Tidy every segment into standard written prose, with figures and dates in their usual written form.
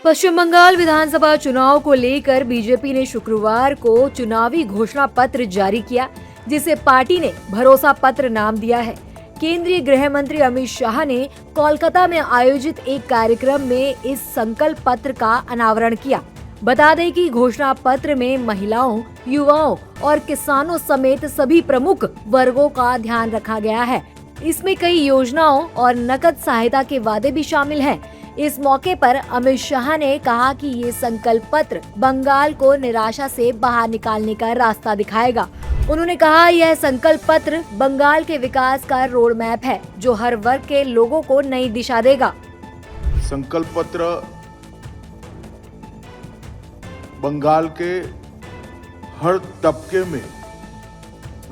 पश्चिम बंगाल विधानसभा चुनाव को लेकर बीजेपी ने शुक्रवार को चुनावी घोषणा पत्र जारी किया, जिसे पार्टी ने भरोसा पत्र नाम दिया है। केंद्रीय गृह मंत्री अमित शाह ने कोलकाता में आयोजित एक कार्यक्रम में इस संकल्प पत्र का अनावरण किया। बता दें कि घोषणा पत्र में महिलाओं, युवाओं और किसानों समेत सभी प्रमुख वर्गों का ध्यान रखा गया है। इसमें कई योजनाओं और नकद सहायता के वादे भी शामिल हैं। इस मौके पर अमित शाह ने कहा कि ये संकल्प पत्र बंगाल को निराशा से बाहर निकालने का रास्ता दिखाएगा। उन्होंने कहा, यह संकल्प पत्र बंगाल के विकास का रोड मैप है, जो हर वर्ग के लोगों को नई दिशा देगा। संकल्प पत्र बंगाल के हर तबके में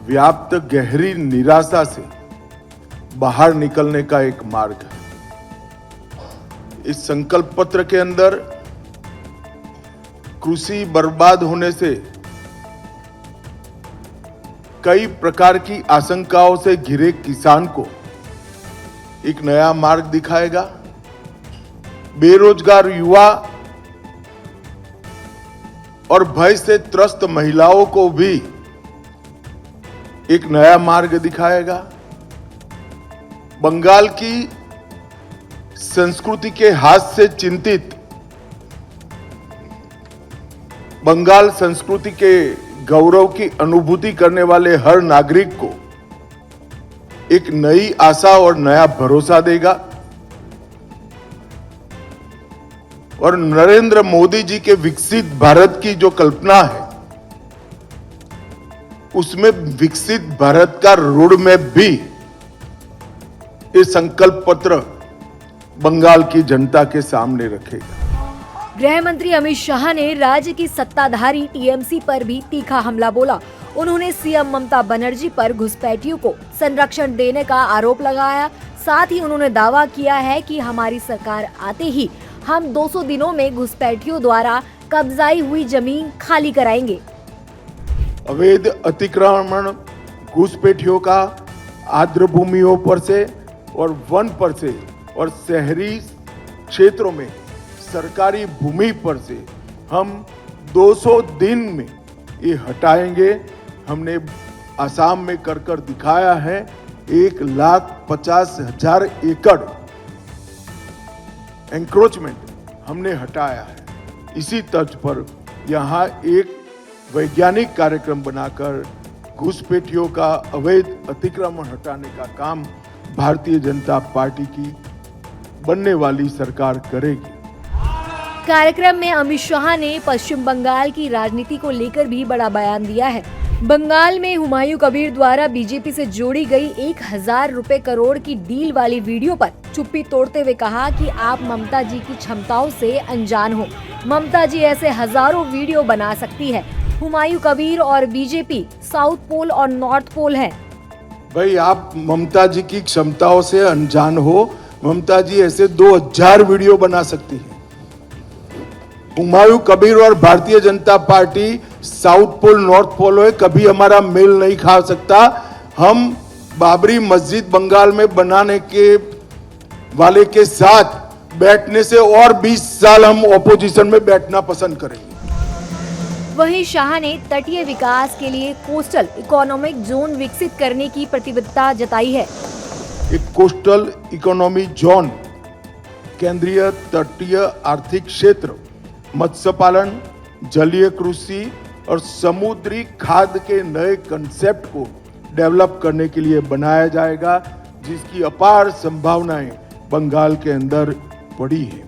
व्याप्त गहरी निराशा से बाहर निकलने का एक मार्ग है। इस संकल्प पत्र के अंदर कृषि बर्बाद होने से कई प्रकार की आशंकाओं से घिरे किसान को एक नया मार्ग दिखाएगा। बेरोजगार युवा और भय से त्रस्त महिलाओं को भी एक नया मार्ग दिखाएगा। बंगाल की संस्कृति के हाथ से चिंतित, बंगाल संस्कृति के गौरव की अनुभूति करने वाले हर नागरिक को एक नई आशा और नया भरोसा देगा। और नरेंद्र मोदी जी के विकसित भारत की जो कल्पना है, उसमें विकसित भारत का रोड मैप भी ये संकल्प पत्र बंगाल की जनता के सामने रखेगा। गृह मंत्री अमित शाह ने राज्य की सत्ताधारी टीएमसी पर भी तीखा हमला बोला। उन्होंने सीएम ममता बनर्जी पर घुसपैठियों को संरक्षण देने का आरोप लगाया। साथ ही उन्होंने दावा किया है कि हमारी सरकार आते ही हम 200 दिनों में घुसपैठियों द्वारा कब्जाई हुई जमीन खाली कराएंगे। अवैध अतिक्रमण, घुसपैठियों का आर्द्र भूमियों पर से और वन पर से और शहरी क्षेत्रों में सरकारी भूमि पर से हम 200 दिन में ये हटाएंगे। हमने आसाम में कर दिखाया है। 1,50,000 एकड़ एंक्रोचमेंट हमने हटाया है। इसी तर्ज पर यहाँ एक वैज्ञानिक कार्यक्रम बनाकर घुसपैठियों का अवैध अतिक्रमण हटाने का काम भारतीय जनता पार्टी की बनने वाली सरकार करेगी। कार्यक्रम में अमित शाह ने पश्चिम बंगाल की राजनीति को लेकर भी बड़ा बयान दिया है। बंगाल में हुमायूं कबीर द्वारा बीजेपी से जोड़ी गई 1,000 रुपए करोड़ की डील वाली वीडियो पर चुप्पी तोड़ते हुए कहा कि आप ममता जी की क्षमताओं से अनजान हो। ममता जी ऐसे हजारों वीडियो बना सकती है। हुमायूं कबीर और बीजेपी साउथ पोल और नॉर्थ पोल है। भाई, आप ममता जी की क्षमताओं से अनजान हो। ममता जी ऐसे 2,000 वीडियो बना सकती है। हुमायूं कबीर और Bharatiya Janata Party south pole north pole है, कभी हमारा मेल नहीं खा सकता। हम बाबरी मस्जिद बंगाल में बनाने के वाले के साथ बैठने से और 20 साल हम ऑपोजिशन में बैठना पसंद करेंगे। वहीं शाह ने तटीय विकास के लिए कोस्टल इकोनॉमिक जोन विकसित करने की प्रतिबद्धता जताई है। एक कोस्टल इकोनॉमी जोन केंद्रीय तटीय आर्थिक क्षेत्र, मत्स्य पालन, जलीय कृषि और समुद्री खाद्य के नए कंसेप्ट को डेवलप करने के लिए बनाया जाएगा, जिसकी अपार संभावनाएं बंगाल के अंदर पड़ी है।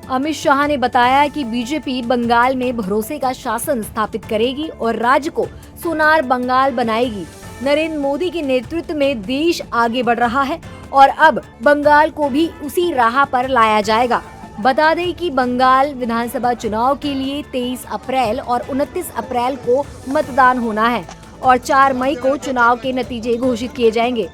अमित शाह ने बताया कि बीजेपी बंगाल में भरोसे का शासन स्थापित करेगी और राज्य को सोनार बंगाल बनाएगी। नरेंद्र मोदी के नेतृत्व में देश आगे बढ़ रहा है और अब बंगाल को भी उसी राह पर लाया जाएगा। बता दें कि बंगाल विधानसभा चुनाव के लिए 23 अप्रैल और 29 अप्रैल को मतदान होना है और 4 मई को चुनाव के नतीजे घोषित किए जाएंगे।